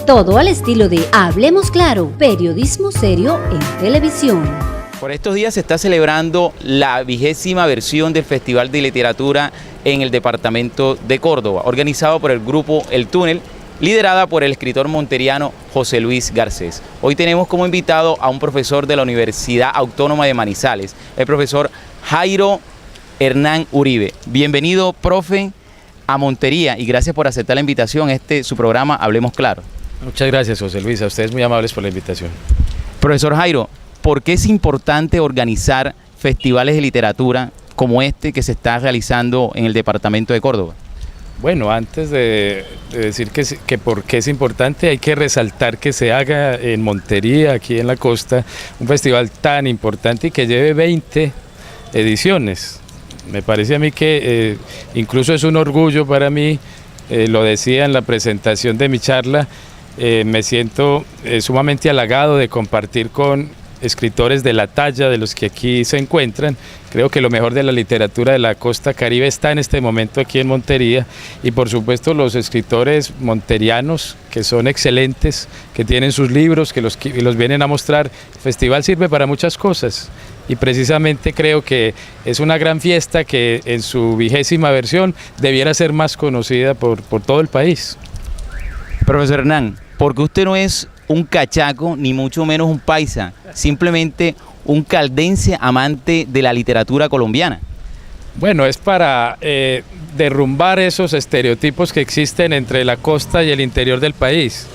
Todo al estilo de Hablemos Claro, periodismo serio en televisión. Por estos días se está celebrando la 20ª versión del Festival de Literatura en el departamento de Córdoba, organizado por el grupo El Túnel, liderada por el escritor monteriano José Luis Garcés. Hoy tenemos como invitado a un profesor de la Universidad Autónoma de Manizales, el profesor Jairo Hernán Uribe. Bienvenido, profe, a Montería y gracias por aceptar la invitación a su programa Hablemos Claro. Muchas gracias, José Luis, a ustedes muy amables por la invitación. Profesor Jairo, ¿por qué es importante organizar festivales de literatura como este que se está realizando en el departamento de Córdoba? Bueno, antes de decir que por qué es importante, hay que resaltar que se haga en Montería, aquí en la costa, un festival tan importante y que lleve 20 ediciones. Me parece a mí que incluso es un orgullo para mí, lo decía en la presentación de mi charla, me siento sumamente halagado de compartir con escritores de la talla de los que aquí se encuentran. Creo que lo mejor de la literatura de la costa caribe está en este momento aquí en Montería y por supuesto los escritores monterianos que son excelentes, que tienen sus libros, que los vienen a mostrar. El festival sirve para muchas cosas y precisamente creo que es una gran fiesta que en su 20ª versión debiera ser más conocida por todo el país. Profesor Hernán, ¿por qué usted no es un cachaco, ni mucho menos un paisa, simplemente un caldense amante de la literatura colombiana? Bueno, es para derrumbar esos estereotipos que existen entre la costa y el interior del país.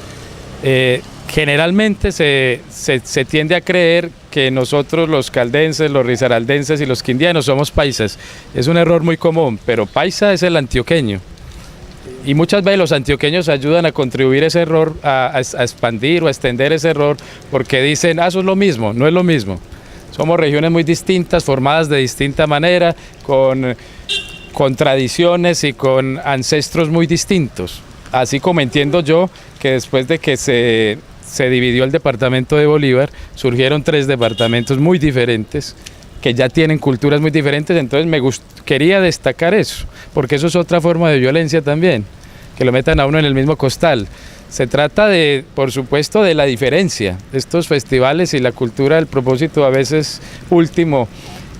Generalmente se tiende a creer que nosotros los caldenses, los risaraldenses y los quindianos somos paisas. Es un error muy común, pero paisa es el antioqueño. Y muchas veces los antioqueños ayudan a contribuir ese error, a expandir o a extender ese error, porque dicen, eso es lo mismo, no es lo mismo. Somos regiones muy distintas, formadas de distinta manera, con tradiciones y con ancestros muy distintos. Así como entiendo yo que después de que se dividió el departamento de Bolívar, surgieron 3 departamentos muy diferentes, que ya tienen culturas muy diferentes, entonces quería destacar eso, porque eso es otra forma de violencia también, que lo metan a uno en el mismo costal. Se trata por supuesto, de la diferencia. Estos festivales y la cultura, el propósito a veces último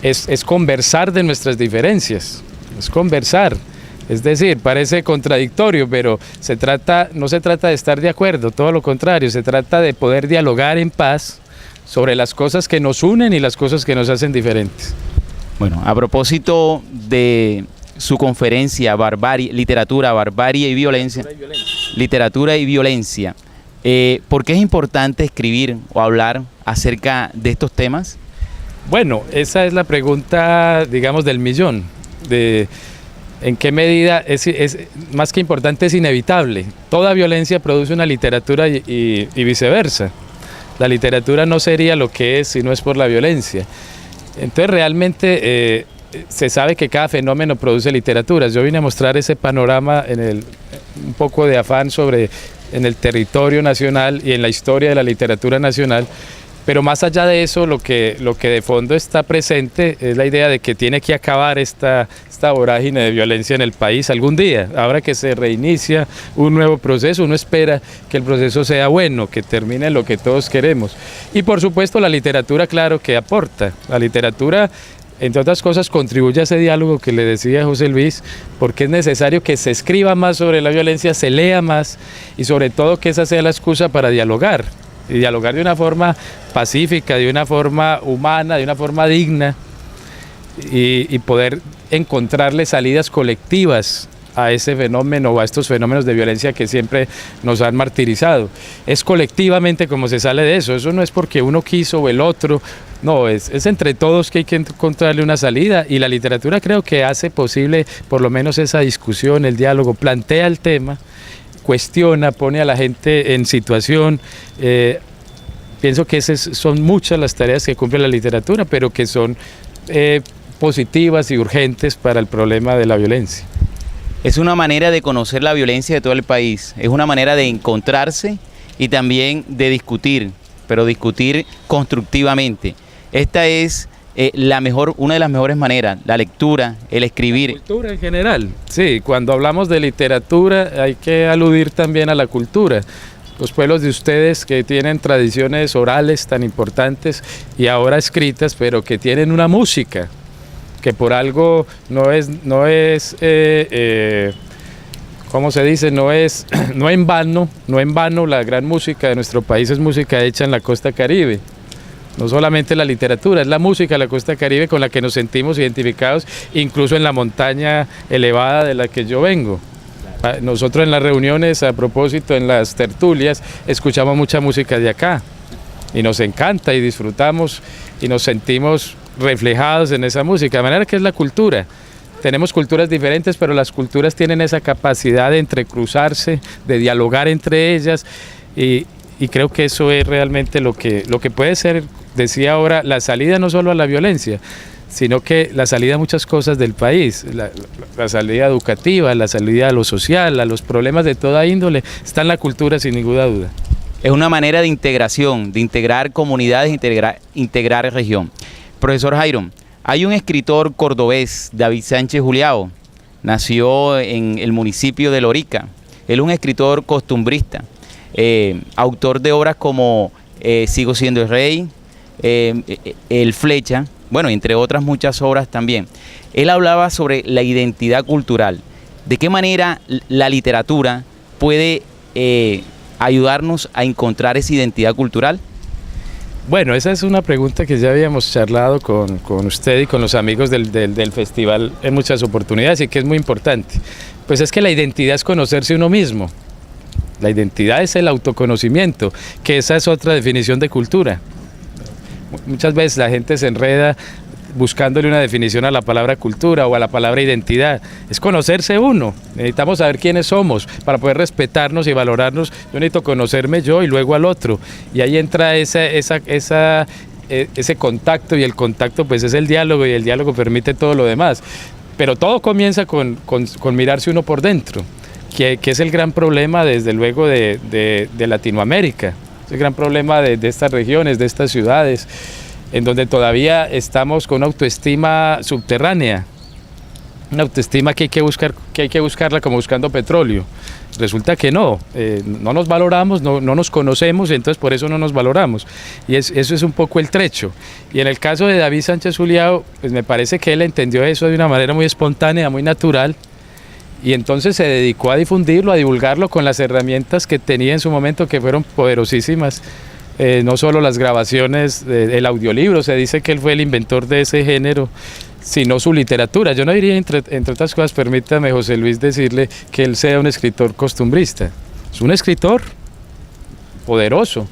es conversar de nuestras diferencias, es conversar. Es decir, parece contradictorio, pero no se trata de estar de acuerdo, todo lo contrario, se trata de poder dialogar en paz sobre las cosas que nos unen y las cosas que nos hacen diferentes. Bueno, a propósito de su conferencia, literatura, barbarie y violencia, literatura y violencia, ¿por qué es importante escribir o hablar acerca de estos temas? Bueno, esa es la pregunta, digamos, del millón, ¿en qué medida es más que importante, es inevitable? Toda violencia produce una literatura y viceversa. La literatura no sería lo que es si no es por la violencia. Entonces realmente se sabe que cada fenómeno produce literatura. Yo vine a mostrar ese panorama un poco de afán en el territorio nacional y en la historia de la literatura nacional. Pero más allá de eso, lo que de fondo está presente es la idea de que tiene que acabar esta vorágine de violencia en el país algún día. Ahora que se reinicia un nuevo proceso, uno espera que el proceso sea bueno, que termine lo que todos queremos. Y por supuesto la literatura, claro, que aporta. La literatura, entre otras cosas, contribuye a ese diálogo que le decía José Luis, porque es necesario que se escriba más sobre la violencia, se lea más y sobre todo que esa sea la excusa para dialogar. Y dialogar de una forma pacífica, de una forma humana, de una forma digna y poder encontrarle salidas colectivas a ese fenómeno o a estos fenómenos de violencia que siempre nos han martirizado. Es colectivamente como se sale de eso no es porque uno quiso o el otro, no, es entre todos que hay que encontrarle una salida y la literatura creo que hace posible por lo menos esa discusión, el diálogo, plantea el tema, cuestiona, pone a la gente en situación. Pienso que son muchas las tareas que cumple la literatura, pero que son positivas y urgentes para el problema de la violencia. Es una manera de conocer la violencia de todo el país, es una manera de encontrarse y también de discutir, pero discutir constructivamente. Esta es una de las mejores maneras, la lectura, el escribir. La cultura en general, sí, cuando hablamos de literatura hay que aludir también a la cultura. los pueblos de ustedes que tienen tradiciones orales tan importantes y ahora escritas, pero que tienen una música que por algo no es ¿cómo se dice? No en vano la gran música de nuestro país es música hecha en la costa Caribe. No solamente la literatura, es la música de la costa Caribe con la que nos sentimos identificados, incluso en la montaña elevada de la que yo vengo. Nosotros en las reuniones, a propósito, en las tertulias, escuchamos mucha música de acá y nos encanta y disfrutamos y nos sentimos reflejados en esa música, de manera que es la cultura. Tenemos culturas diferentes, pero las culturas tienen esa capacidad de entrecruzarse, de dialogar entre ellas y creo que eso es realmente lo que puede ser, decía ahora, la salida no solo a la violencia, sino que la salida a muchas cosas del país, la salida educativa, la salida a lo social, a los problemas de toda índole, está en la cultura sin ninguna duda. Es una manera de integración, de integrar comunidades, integrar región. Profesor Jairo, hay un escritor cordobés, David Sánchez Juliao, nació en el municipio de Lorica. Él es un escritor costumbrista, autor de obras como Sigo siendo el rey, El Flecha, bueno, entre otras muchas obras también. Él hablaba sobre la identidad cultural. ¿De qué manera la literatura puede ayudarnos a encontrar esa identidad cultural? Bueno, esa es una pregunta que ya habíamos charlado con usted y con los amigos del festival en muchas oportunidades y que es muy importante. Pues es que la identidad es conocerse uno mismo. La identidad es el autoconocimiento, que esa es otra definición de cultura. Muchas veces la gente se enreda buscándole una definición a la palabra cultura o a la palabra identidad. Es conocerse uno. Necesitamos saber quiénes somos para poder respetarnos y valorarnos. Yo necesito conocerme yo y luego al otro. Y ahí entra ese contacto, y el contacto pues es el diálogo, y el diálogo permite todo lo demás. Pero todo comienza con mirarse uno por dentro, que es el gran problema desde luego de Latinoamérica. Es el gran problema de estas regiones, de estas ciudades, en donde todavía estamos con una autoestima subterránea, una autoestima que hay que buscarla como buscando petróleo. Resulta que no nos valoramos, no nos conocemos, y entonces por eso no nos valoramos. Y eso es un poco el trecho. Y en el caso de David Sánchez Juliao, pues me parece que él entendió eso de una manera muy espontánea, muy natural, y entonces se dedicó a difundirlo, a divulgarlo con las herramientas que tenía en su momento, que fueron poderosísimas. No solo las grabaciones, el audiolibro, se dice que él fue el inventor de ese género, sino su literatura. Yo no diría, entre otras cosas, permítame, José Luis, decirle que él sea un escritor costumbrista. Es un escritor poderoso.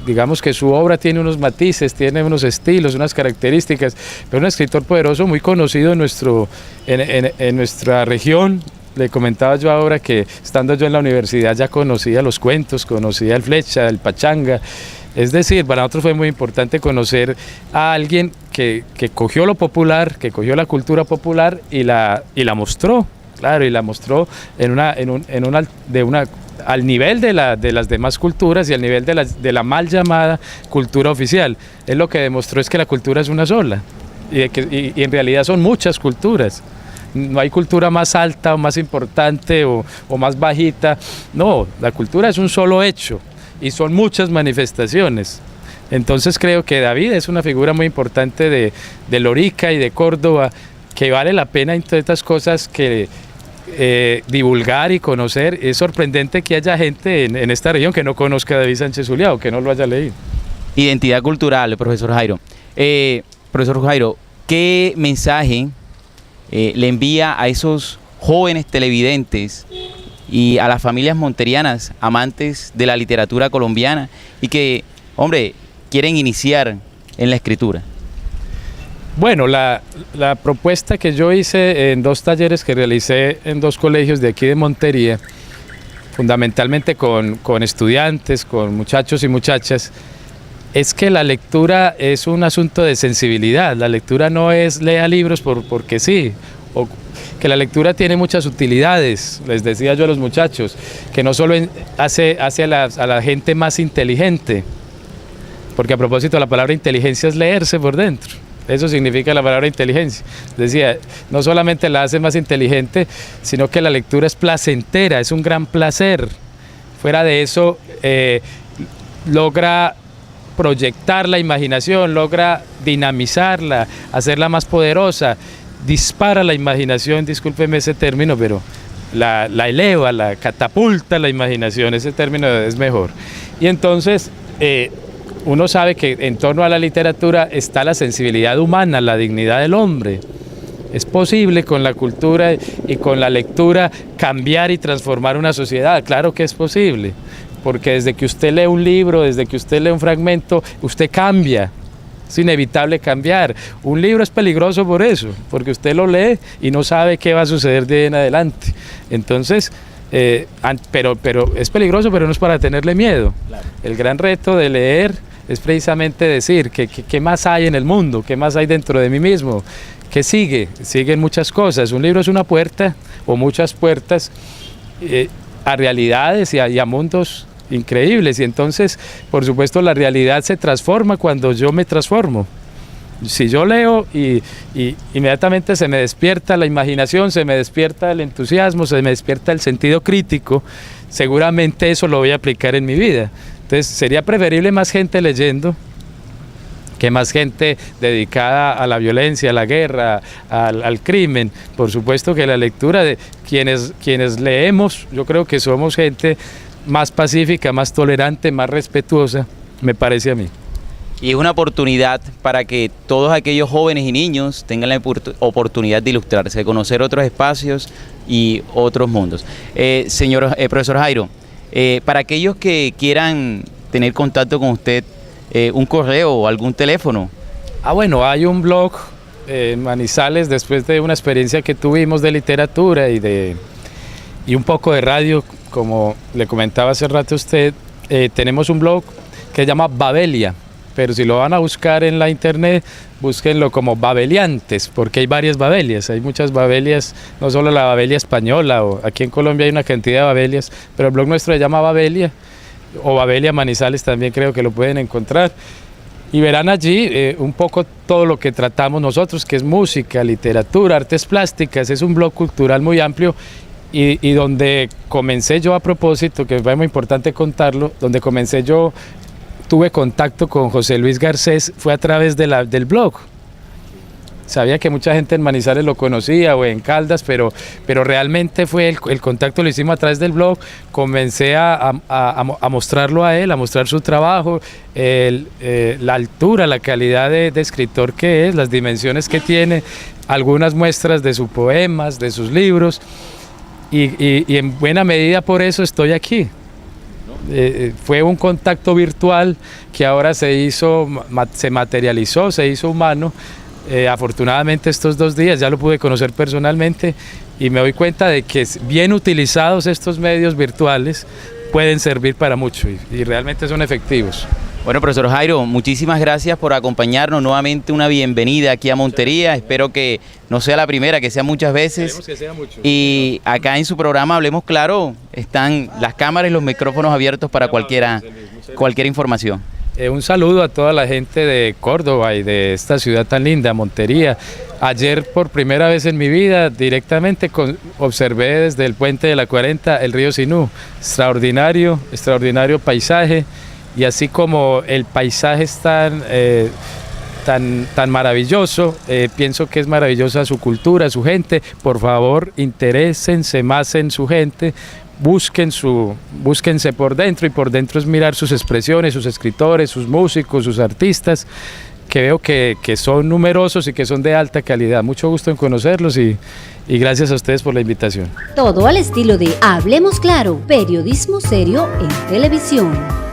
Digamos que su obra tiene unos matices, tiene unos estilos, unas características, pero un escritor poderoso, muy conocido en nuestra región. Le comentaba yo ahora que estando yo en la universidad ya conocía los cuentos, conocía el Flecha, el Pachanga. Es decir, para nosotros fue muy importante conocer a alguien que cogió lo popular, que cogió la cultura popular y la mostró, claro, y la mostró al nivel de las demás culturas y al nivel de la mal llamada cultura oficial. Él lo que demostró es que la cultura es una sola y en realidad son muchas culturas. No hay cultura más alta o más importante o más bajita. No, la cultura es un solo hecho y son muchas manifestaciones. Entonces creo que David es una figura muy importante de Lorica y de Córdoba, que vale la pena, entre otras cosas, que divulgar y conocer. Es sorprendente que haya gente en esta región que no conozca a David Sánchez Juliao, que no lo haya leído. Identidad cultural, profesor Jairo. Profesor Jairo, ¿qué mensaje le envía a esos jóvenes televidentes y a las familias monterianas, amantes de la literatura colombiana y que, hombre, quieren iniciar en la escritura? Bueno, la propuesta que yo hice en 2 talleres que realicé en 2 colegios de aquí de Montería, fundamentalmente con estudiantes, con muchachos y muchachas, es que la lectura es un asunto de sensibilidad. La lectura no es lea libros porque sí, o que la lectura tiene muchas utilidades. Les decía yo a los muchachos que no solo hace a la gente más inteligente, porque a propósito la palabra inteligencia es leerse por dentro. Eso significa la palabra inteligencia. Decía, no solamente la hace más inteligente, sino que la lectura es placentera, es un gran placer. Fuera de eso, logra proyectar la imaginación, logra dinamizarla, hacerla más poderosa, dispara la imaginación, discúlpeme ese término, pero la eleva, la catapulta la imaginación, ese término es mejor. Y entonces uno sabe que en torno a la literatura está la sensibilidad humana, la dignidad del hombre. Es posible con la cultura y con la lectura cambiar y transformar una sociedad, claro que es posible. Porque desde que usted lee un libro, desde que usted lee un fragmento, usted cambia. Es inevitable cambiar. Un libro es peligroso por eso, porque usted lo lee y no sabe qué va a suceder de ahí en adelante. Entonces, pero es peligroso, pero no es para tenerle miedo. Claro. El gran reto de leer es precisamente decir qué más hay en el mundo, qué más hay dentro de mí mismo, qué sigue. Siguen muchas cosas. Un libro es una puerta o muchas puertas a realidades y a mundos increíbles, y entonces por supuesto la realidad se transforma cuando yo me transformo. Si yo leo y inmediatamente se me despierta la imaginación, se me despierta el entusiasmo, se me despierta el sentido crítico, seguramente eso lo voy a aplicar en mi vida. Entonces sería preferible más gente leyendo que más gente dedicada a la violencia, a la guerra, al crimen. Por supuesto que la lectura de quienes leemos, yo creo que somos gente más pacífica, más tolerante, más respetuosa, me parece a mí. Y es una oportunidad para que todos aquellos jóvenes y niños tengan la oportunidad de ilustrarse, de conocer otros espacios y otros mundos. Profesor Jairo, para aquellos que quieran tener contacto con usted, un correo o algún teléfono. Bueno, hay un blog en Manizales, después de una experiencia que tuvimos de literatura y un poco de radio, como le comentaba hace rato a usted, tenemos un blog que se llama Babelia, pero si lo van a buscar en la internet, búsquenlo como Babeliantes, porque hay varias Babelias, hay muchas Babelias, no solo la Babelia española, o aquí en Colombia hay una cantidad de Babelias, pero el blog nuestro se llama Babelia, o Babelia Manizales también creo que lo pueden encontrar, y verán allí un poco todo lo que tratamos nosotros, que es música, literatura, artes plásticas. Es un blog cultural muy amplio y donde comencé yo, a propósito, que fue muy importante contarlo, donde comencé yo, tuve contacto con José Luis Garcés, fue a través del blog. Sabía que mucha gente en Manizales lo conocía o en Caldas, pero realmente fue el contacto lo hicimos a través del blog. Comencé a mostrarlo a él, a mostrar su trabajo, la altura, la calidad de escritor que es, las dimensiones que tiene, algunas muestras de sus poemas, de sus libros, y en buena medida por eso estoy aquí. Fue un contacto virtual que ahora se materializó, se hizo humano. Afortunadamente estos 2 días ya lo pude conocer personalmente y me doy cuenta de que bien utilizados estos medios virtuales pueden servir para mucho y realmente son efectivos. Bueno, profesor Jairo, muchísimas gracias por acompañarnos, nuevamente una bienvenida aquí a Montería. Espero que no sea la primera, que sea muchas veces. Esperemos que sea mucho. Y acá en su programa Hablemos Claro están las cámaras y los micrófonos abiertos para cualquier información. Un saludo a toda la gente de Córdoba y de esta ciudad tan linda, Montería. Ayer, por primera vez en mi vida, directamente observé desde el puente de la 40 el río Sinú. Extraordinario paisaje, y así como el paisaje es tan maravilloso, pienso que es maravillosa su cultura, su gente. Por favor, interésense más en su gente. Búsquense por dentro, y por dentro es mirar sus expresiones, sus escritores, sus músicos, sus artistas, que veo que son numerosos y que son de alta calidad. Mucho gusto en conocerlos y gracias a ustedes por la invitación. Todo al estilo de Hablemos Claro, periodismo serio en televisión.